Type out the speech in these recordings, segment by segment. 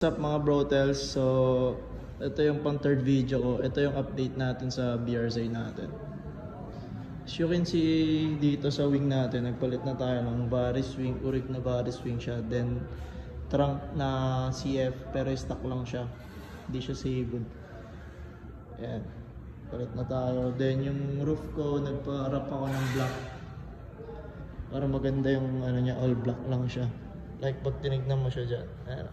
What's up mga brotels? So, ito yung pang third video ko. Ito yung update natin sa BRZ natin. As you can see dito sa wing natin, nagpalit na tayo ng body swing, urig na body swing siya. Then, trunk na CF, pero stock lang siya. Hindi siya sable. Ayan. Palit na tayo. Then, yung roof ko, nagpa-wrap ako ng black. Para maganda yung ano niya, all black lang siya. Like, pag tinignan mo siya dyan. Ayan.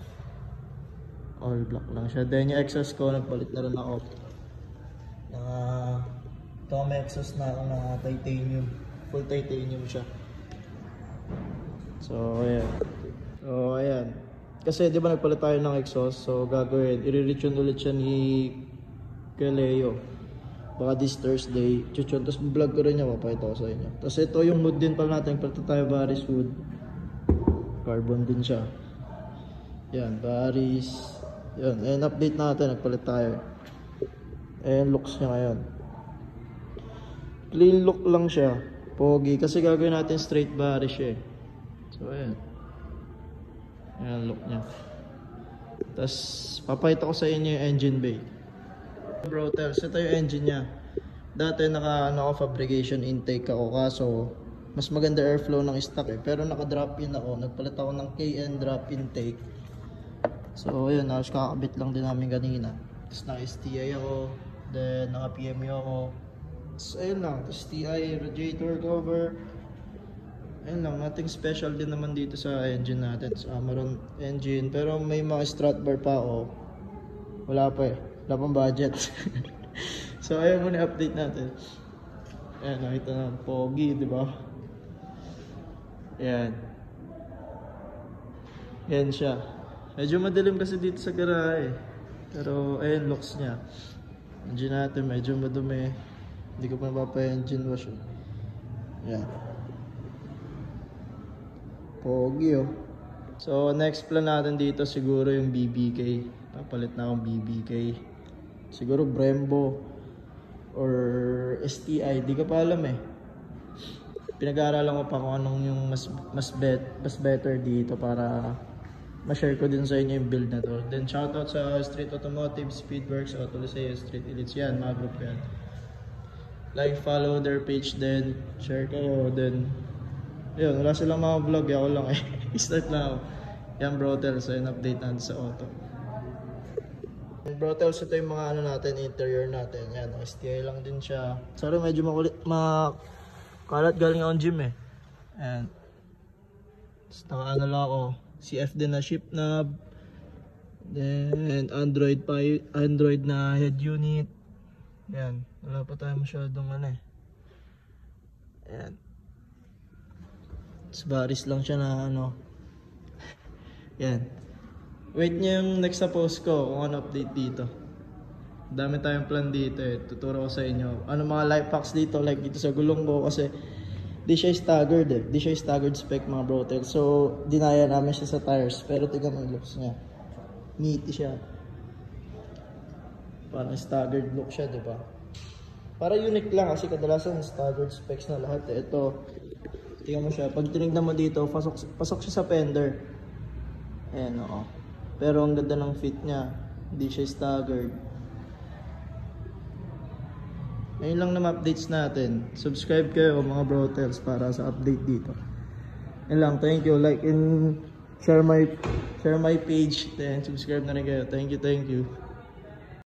All black lang siya. Then yung exhaust ko, nagpalit na rin ako. Ito may exhaust na ako na titanium. Full titanium siya. So ayan. Kasi di ba nagpalit tayo ng exhaust. So gagawin, i-retune ulit siya ni Kaleo. Baka this Thursday. Chuchun. Tapos vlog ko rin niya, papakita ko sa inyo. Tapos ito yung hood din pala natin. Palit tayo Barris hood. Carbon din siya. Yan, Barris. Yan, and update natin, nagpalit tayo. And looks niya ngayon. Clean look lang siya. Pogi, kasi gagawin natin straight body siya eh. So ayan. Ayan look niya. Tapos papakita ko sa inyo yung engine bay. Bro, tells, ito yung engine niya. Dati fabrication intake ako, kaso mas maganda airflow ng stock eh. Pero naka drop in ako, nagpalit ako ng KN drop intake. So ayun, kakabit lang din namin kanina. Tapos naka-STI ako, then naka-PMU ako. So ayun lang, tapos TI, radiator cover. Ayun lang, nothing special din naman dito sa engine natin, sa Amaron engine. Pero may mga strut bar pa ako. Wala pa eh, wala pang budget. So ayun muna update natin. Ayan, nakita na, pogi, di ba? Ayan. Ayan siya. Medyo madilim kasi dito sa garahe. Pero ayun looks niya. Engine natin medyo madumi. Hindi ko pa napapa-engine wash. Yan. Pogi oh. So next plan natin dito siguro yung BBK. Papalit na akong BBK. Siguro Brembo or STI. Di ko pa alam eh. Pinag-aaralan ko pa kung anong yung mas better dito para ma-share ko din sa inyo yung build na to. Then shoutout sa Street Automotive, Speedworks, Autoliseo, Street Elites yan, mga group yan. Like, follow their page din, share kayo, then yun, wala silang mga vlog, ako lang eh. Start na ako. Yan brotels, so yun update natin sa auto. And brotels, ito yung mga ano natin, interior natin. Yan, STI lang din siya. Sorry, medyo kalat galing akong gym eh. And naka-ano lang ako. CF din na ship knob. Then Android na head unit. Yan, wala pa tayo masyadong ano eh. Ayan. Baris lang siya na ano. Yan. Wait nyo yung next sa post ko kung ano update dito. Dami tayong plan dito eh. Tuturo ko sa inyo. Ano mga life hacks dito, like dito sa gulong ko kasi di siya staggered eh. Di siya staggered spec mga brotel. So, dinaya namin siya sa tires. Pero tignan mo yung looks niya. Meaty siya. Parang staggered look siya, diba? Para unique lang kasi kadalasan staggered specs na lahat eh. Ito, tignan mo siya. Pag tinignan mo dito, pasok siya sa fender. Ayan, oo. Pero ang ganda ng fit niya. Hindi siya staggered. Ayun lang na updates natin. Subscribe kayo mga brotels para sa update dito. Ayun lang, thank you. Like and share my page. Then subscribe na rin kayo. Thank you.